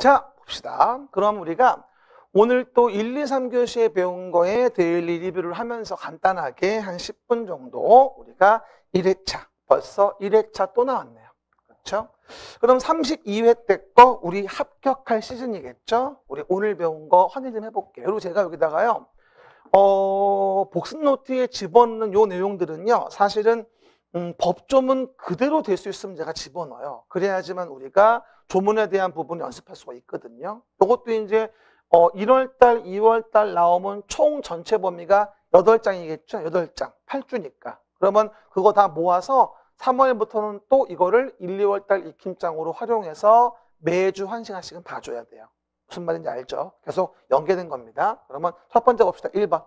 자, 봅시다. 그럼 우리가 오늘 또 1, 2, 3교시에 배운 거에 데일리 리뷰를 하면서 간단하게 한 10분 정도 우리가 1회차, 벌써 1회차 또 나왔네요. 그렇죠? 그럼 32회 때 거 우리 합격할 시즌이겠죠? 우리 오늘 배운 거 확인 좀 해볼게요. 그리고 제가 여기다가요, 복습 노트에 집어넣는 요 내용들은요, 사실은 법조문 그대로 될 수 있으면 제가 집어넣어요. 그래야지만 우리가 조문에 대한 부분을 연습할 수가 있거든요. 이것도 이제 1월달, 2월달 나오면 총 전체 범위가 8장이겠죠? 8장, 8주니까. 그러면 그거 다 모아서 3월부터는 또 이거를 1, 2월달 익힘장으로 활용해서 매주 1시간씩은 봐줘야 돼요. 무슨 말인지 알죠? 계속 연계된 겁니다. 그러면 첫 번째 봅시다. 1번.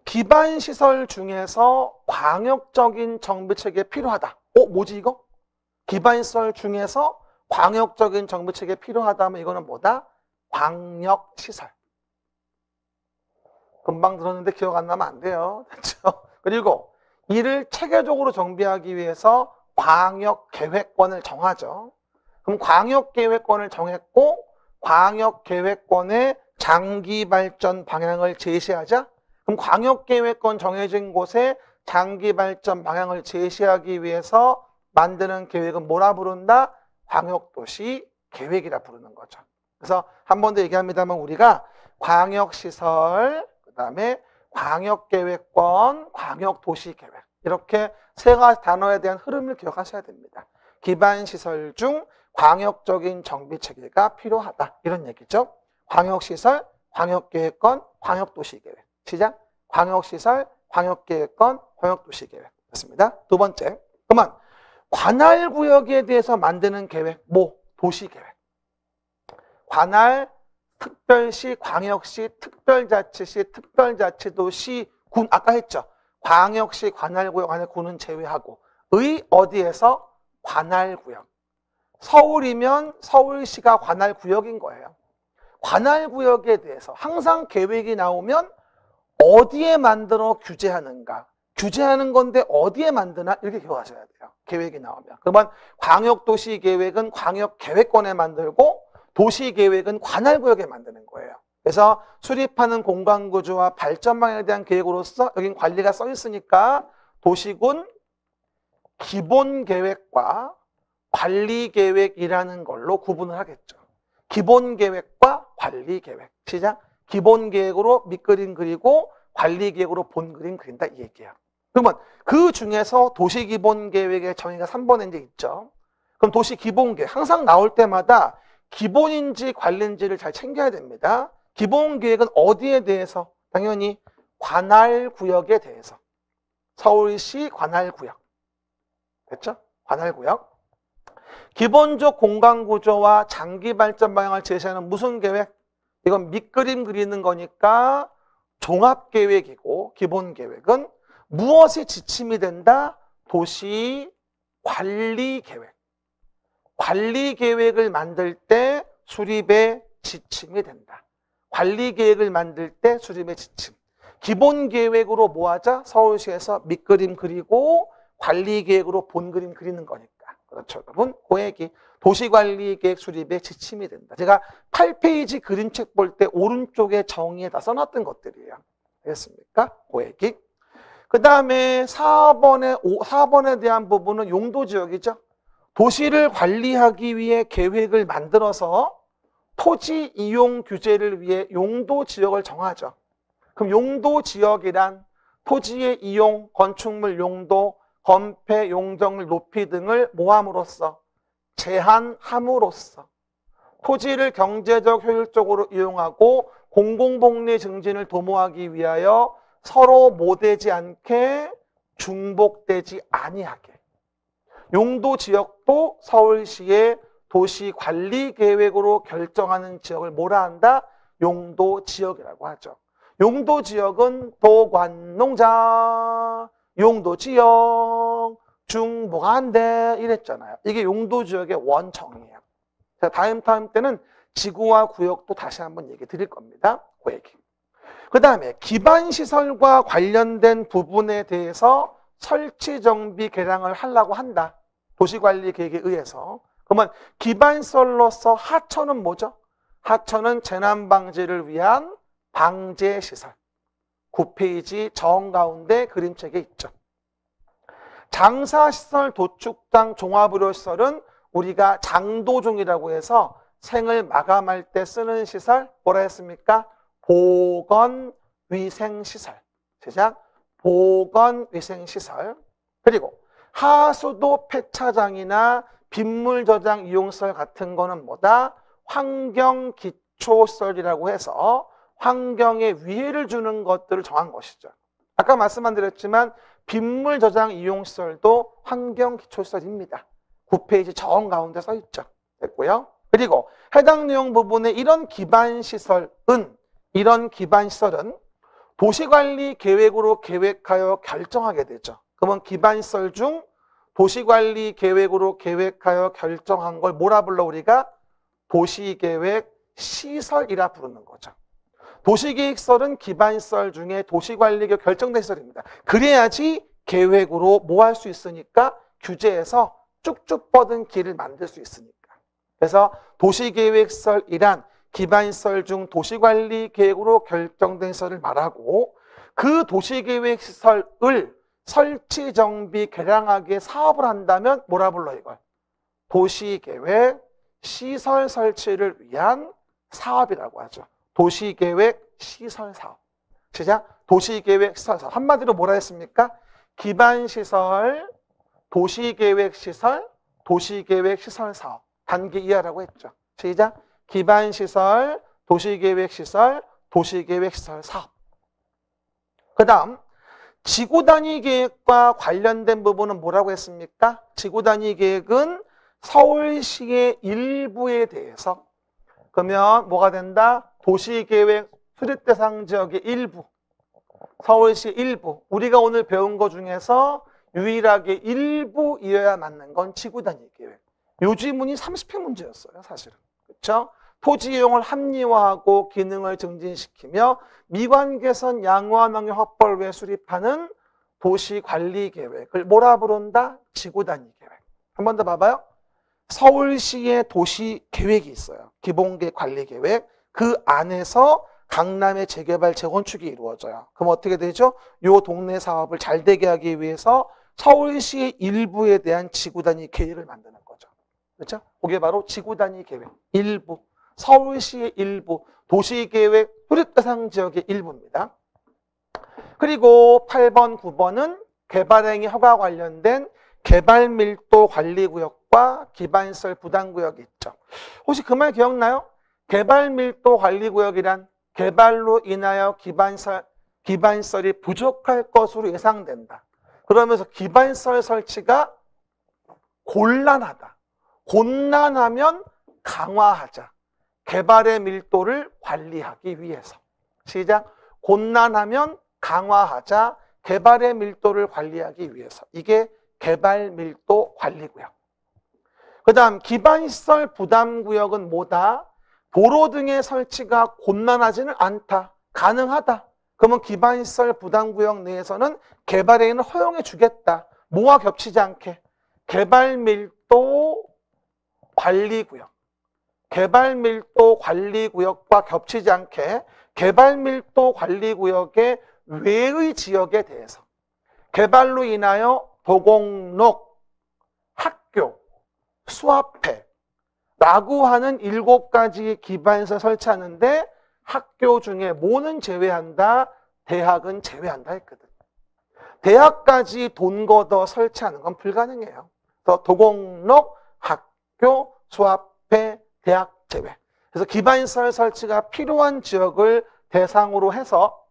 기반시설 중에서 광역적인 정비체계 필요하다. 뭐지 이거? 기반시설 중에서 광역적인 정비체계 필요하다면 이거는 뭐다? 광역시설. 금방 들었는데 기억 안 나면 안 돼요. 그렇죠? 그리고 이를 체계적으로 정비하기 위해서 광역계획권을 정하죠. 그럼 광역계획권을 정했고 광역계획권의 장기발전 방향을 제시하자. 그럼 광역계획권 정해진 곳에 장기발전 방향을 제시하기 위해서 만드는 계획은 뭐라 부른다? 광역도시 계획이라 부르는 거죠. 그래서 한 번 더 얘기합니다만 우리가 광역시설, 그 다음에 광역계획권, 광역도시계획 이렇게 세 가지 단어에 대한 흐름을 기억하셔야 됩니다. 기반시설 중 광역적인 정비체계가 필요하다. 이런 얘기죠. 광역시설, 광역계획권, 광역도시계획. 시작. 광역시설, 광역계획권, 광역도시계획. 됐습니다. 두 번째. 그러면 관할구역에 대해서 만드는 계획, 도시계획. 관할, 특별시, 광역시, 특별자치시, 특별자치도시, 군, 아까 했죠. 광역시, 관할구역 안에 군은 제외하고 어디에서? 관할구역. 서울이면 서울시가 관할구역인 거예요. 관할구역에 대해서 항상 계획이 나오면 어디에 만들어 규제하는가? 규제하는 건데 어디에 만드나? 이렇게 기억하셔야 돼요. 계획이 나오면. 그러면 광역도시계획은 광역계획권에 만들고 도시계획은 관할구역에 만드는 거예요. 그래서 수립하는 공간구조와 발전방향에 대한 계획으로서 여긴 관리가 써 있으니까 도시군 기본계획과 관리계획이라는 걸로 구분을 하겠죠. 기본계획과 관리계획. 시작. 기본계획으로 밑그림 그리고 관리계획으로 본그림 그린다 이 얘기예요. 그러면 그 중에서 도시기본계획의 정의가 3번에 이제 있죠. 그럼 도시기본계획 항상 나올 때마다 기본인지 관리인지를 잘 챙겨야 됩니다. 기본계획은 어디에 대해서? 당연히 관할구역에 대해서. 서울시 관할구역. 됐죠? 관할구역. 기본적 공간구조와 장기발전 방향을 제시하는 무슨 계획? 이건 밑그림 그리는 거니까 종합계획이고 기본계획은 무엇이 지침이 된다? 도시관리계획. 관리계획을 만들 때 수립의 지침이 된다. 관리계획을 만들 때 수립의 지침. 기본계획으로 뭐 하자? 서울시에서 밑그림 그리고 관리계획으로 본그림 그리는 거니까. 그렇죠, 여러분? 그 얘기. 도시관리계획 수립의 지침이 된다. 제가 8페이지 그림책 볼 때 오른쪽에 정의에다 써놨던 것들이에요. 알겠습니까? 그 얘기. 그 다음에 4번에 대한 부분은 용도지역이죠. 도시를 관리하기 위해 계획을 만들어서 토지 이용 규제를 위해 용도지역을 정하죠. 그럼 용도지역이란 토지의 이용, 건축물 용도, 건폐, 용적률 높이 등을 모함으로써 제한함으로써 토지를 경제적 효율적으로 이용하고 공공복리 증진을 도모하기 위하여 서로 모되지 않게 중복되지 아니하게 용도지역도 서울시의 도시관리계획으로 결정하는 지역을 뭐라 한다? 용도지역이라고 하죠. 용도지역은 도관농자, 용도지역, 중복안대 이랬잖아요. 이게 용도지역의 원정이에요. 자, 다음 때는 지구와 구역도 다시 한번 얘기 드릴 겁니다. 그 얘기. 그 다음에 기반시설과 관련된 부분에 대해서 설치, 정비, 개량을 하려고 한다. 도시관리계획에 의해서. 그러면 기반시설로서 하천은 뭐죠? 하천은 재난 방지를 위한 방제시설. 9페이지 정가운데 그림책에 있죠. 장사시설, 도축장, 종합의료시설은 우리가 장도중이라고 해서 생을 마감할 때 쓰는 시설 뭐라 했습니까? 보건위생시설. 시작. 보건위생시설. 그리고 하수도 폐차장이나 빗물 저장 이용시설 같은 거는 뭐다? 환경기초시설이라고 해서 환경에 위해를 주는 것들을 정한 것이죠. 아까 말씀만 드렸지만 빗물 저장 이용시설도 환경기초시설입니다. 9페이지 정 가운데 써 있죠. 됐고요. 그리고 해당 내용 부분에 이런 기반시설은 도시관리 계획으로 계획하여 결정하게 되죠. 그러면 기반시설 중 도시관리 계획으로 계획하여 결정한 걸 뭐라 불러 우리가? 도시계획 시설이라 부르는 거죠. 도시계획시설은 기반시설 중에 도시관리가 결정된 시설입니다. 그래야지 계획으로 뭐 할 수 있으니까 규제해서 쭉쭉 뻗은 길을 만들 수 있으니까. 그래서 도시계획시설이란 기반시설 중 도시관리 계획으로 결정된 시설을 말하고 그 도시계획시설을 설치, 정비, 개량하게 사업을 한다면 뭐라 불러 이걸? 도시계획 시설 설치를 위한 사업이라고 하죠. 도시계획 시설 사업. 시작. 도시계획 시설 사업. 한마디로 뭐라 했습니까? 기반시설, 도시계획 시설, 도시계획 시설 사업. 단기 이하라고 했죠. 시작. 기반시설, 도시계획 시설, 도시계획 시설 사업. 그 다음 지구단위 계획과 관련된 부분은 뭐라고 했습니까? 지구단위 계획은 서울시의 일부에 대해서 그러면 뭐가 된다? 도시계획 수립 대상 지역의 일부, 서울시 일부. 우리가 오늘 배운 것 중에서 유일하게 일부이어야 맞는 건 지구단위 계획. 요 지문이 30회 문제였어요, 사실은. 그렇죠? 토지 이용을 합리화하고 기능을 증진시키며 미관 개선, 양호한 환경 확보를 위해 수립하는 도시관리계획을 뭐라 부른다? 지구단위 계획. 한 번 더 봐봐요. 서울시의 도시계획이 있어요. 기본계획 관리계획. 그 안에서 강남의 재개발, 재건축이 이루어져요. 그럼 어떻게 되죠? 요 동네 사업을 잘 되게 하기 위해서 서울시의 일부에 대한 지구단위 계획을 만드는 거죠. 그렇죠? 그게 바로 지구단위 계획. 일부. 서울시의 일부. 도시계획 수립 대상 지역의 일부입니다. 그리고 8번, 9번은 개발행위 허가 관련된 개발밀도 관리구역과 기반시설 부담구역이 있죠. 혹시 그 말 기억나요? 개발밀도 관리구역이란 개발로 인하여 기반시설이 부족할 것으로 예상된다. 그러면서 기반시설 설치가 곤란하다. 곤란하면 강화하자. 개발의 밀도를 관리하기 위해서. 시작. 곤란하면 강화하자. 개발의 밀도를 관리하기 위해서. 이게 개발밀도 관리구역. 그 다음 기반시설 부담구역은 뭐다? 도로 등의 설치가 곤란하지는 않다. 가능하다. 그러면 기반시설 부담구역 내에서는 개발행위는 허용해 주겠다. 뭐와 겹치지 않게? 개발밀도 관리구역. 개발밀도 관리구역과 겹치지 않게 개발밀도 관리구역의 외의 지역에 대해서 개발로 인하여 도공록, 학교, 수합회 라고 하는 7가지 기반시설 설치하는데 학교 중에 뭐는 제외한다? 대학은 제외한다 했거든. 대학까지 돈 걷어 설치하는 건 불가능해요. 그래서 도공록, 학교, 수합회, 대학 제외. 그래서 기반시설 설치가 필요한 지역을 대상으로 해서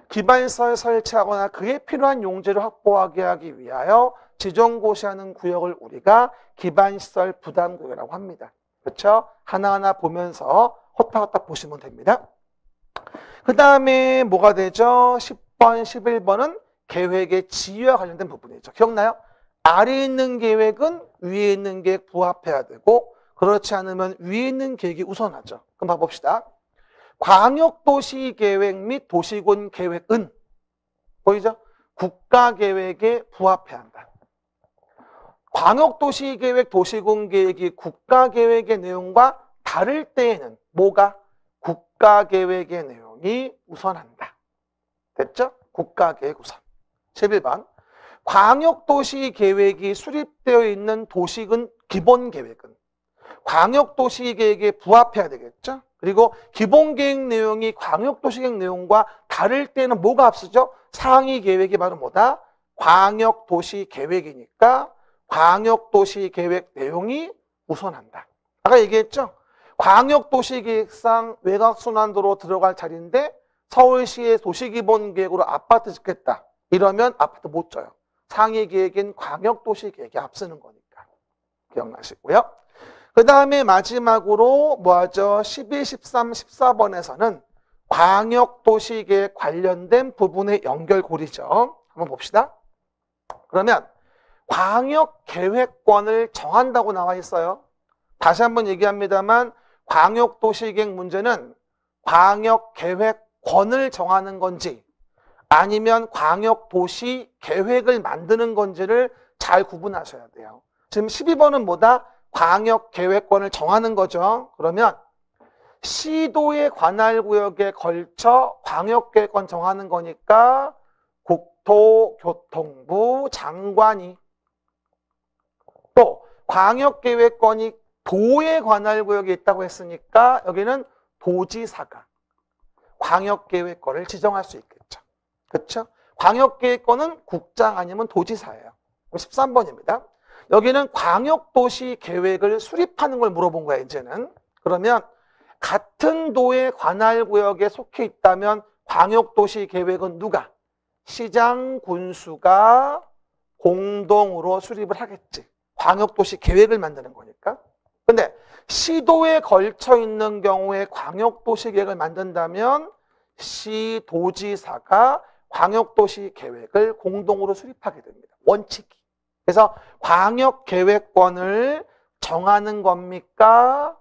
기반시설 설치하거나 그에 필요한 용지를 확보하게 하기 위하여 지정고시하는 구역을 우리가 기반시설 부담구역이라고 합니다. 그렇죠? 하나하나 보면서 호딱호딱 보시면 됩니다. 그 다음에 뭐가 되죠? 10번, 11번은 계획의 지위와 관련된 부분이죠. 기억나요? 아래에 있는 계획은 위에 있는 계획 부합해야 되고 그렇지 않으면 위에 있는 계획이 우선하죠. 그럼 봐봅시다. 광역도시계획 및 도시군 계획은 보이죠? 국가계획에 부합해야 한다. 광역도시계획, 도시군계획이 국가계획의 내용과 다를 때에는 뭐가? 국가계획의 내용이 우선한다. 됐죠? 국가계획 우선. 11번. 광역도시계획이 수립되어 있는 도시군 기본계획은 광역도시계획에 부합해야 되겠죠? 그리고 기본계획 내용이 광역도시계획 내용과 다를 때는 뭐가 앞서죠? 상위계획이 바로 뭐다? 광역도시계획이니까 광역도시계획 내용이 우선한다. 아까 얘기했죠? 광역도시계획상 외곽순환도로 들어갈 자리인데 서울시의 도시기본계획으로 아파트 짓겠다. 이러면 아파트 못 져요. 상위계획인 광역도시계획이 앞서는 거니까. 기억나시고요. 그 다음에 마지막으로 뭐하죠? 12, 13, 14번에서는 광역도시계획 관련된 부분의 연결고리죠. 한번 봅시다. 그러면 광역계획권을 정한다고 나와 있어요. 다시 한번 얘기합니다만 광역도시계획 문제는 광역계획권을 정하는 건지 아니면 광역도시계획을 만드는 건지를 잘 구분하셔야 돼요. 지금 12번은 뭐다? 광역계획권을 정하는 거죠. 그러면 시도의 관할구역에 걸쳐 광역계획권 정하는 거니까 국토교통부 장관이 또 광역계획권이 도의 관할구역에 있다고 했으니까 여기는 도지사가 광역계획권을 지정할 수 있겠죠. 그렇죠? 광역계획권은 국장 아니면 도지사예요. 13번입니다. 여기는 광역도시계획을 수립하는 걸 물어본 거야, 이제는. 그러면 같은 도의 관할구역에 속해 있다면 광역도시계획은 누가? 시장, 군수가 공동으로 수립을 하겠지. 광역도시계획을 만드는 거니까. 근데 시도에 걸쳐 있는 경우에 광역도시계획을 만든다면 시도지사가 광역도시계획을 공동으로 수립하게 됩니다. 원칙이. 그래서 광역계획권을 정하는 겁니까?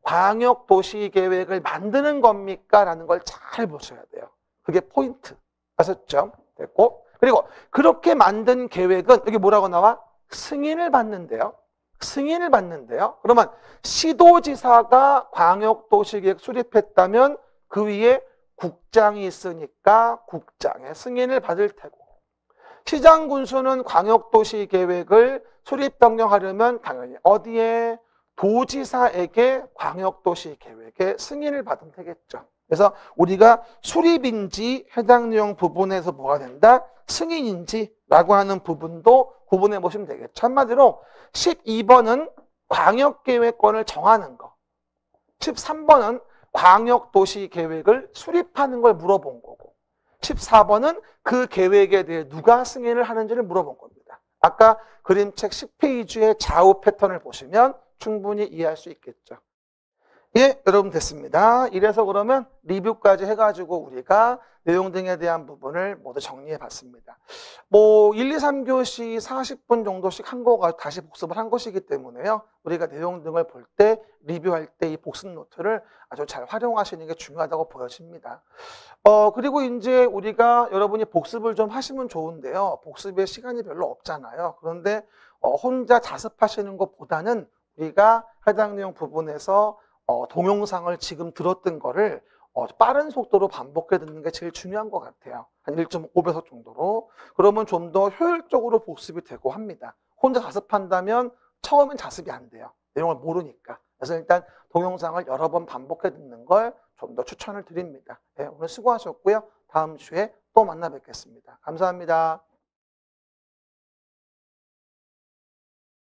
광역도시계획을 만드는 겁니까? 라는 걸 잘 보셔야 돼요. 그게 포인트. 아셨죠? 됐고. 그리고 그렇게 만든 계획은 여기 뭐라고 나와? 승인을 받는데요. 승인을 받는데요. 그러면 시도지사가 광역도시계획 수립했다면 그 위에 국장이 있으니까 국장의 승인을 받을 테고 시장 군수는 광역도시계획을 수립 변경하려면 당연히 어디에? 도지사에게 광역도시계획의 승인을 받으면 되겠죠. 그래서 우리가 수립인지 해당 내용 부분에서 뭐가 된다? 승인인지 라고 하는 부분도 구분해 보시면 되겠죠. 한마디로 12번은 광역계획권을 정하는 거, 13번은 광역도시계획을 수립하는 걸 물어본 거고 14번은 그 계획에 대해 누가 승인을 하는지를 물어본 겁니다. 아까 그림책 10페이지의 좌우 패턴을 보시면 충분히 이해할 수 있겠죠. 예, 여러분 됐습니다. 이래서 그러면 리뷰까지 해가지고 우리가 내용 등에 대한 부분을 모두 정리해 봤습니다. 1, 2, 3교시 40분 정도씩 한 거가 다시 복습을 한 것이기 때문에요. 우리가 내용 등을 볼 때, 리뷰할 때 이 복습 노트를 아주 잘 활용하시는 게 중요하다고 보여집니다. 그리고 이제 우리가 여러분이 복습을 좀 하시면 좋은데요. 복습에 시간이 별로 없잖아요. 그런데 혼자 자습하시는 것보다는 우리가 해당 내용 부분에서 동영상을 지금 들었던 거를 빠른 속도로 반복해 듣는 게 제일 중요한 것 같아요. 한 1.5배속 정도로. 그러면 좀 더 효율적으로 복습이 되고 합니다. 혼자 자습한다면 처음엔 자습이 안 돼요. 내용을 모르니까. 그래서 일단 동영상을 여러 번 반복해 듣는 걸 좀 더 추천을 드립니다. 네, 오늘 수고하셨고요. 다음 주에 또 만나 뵙겠습니다. 감사합니다.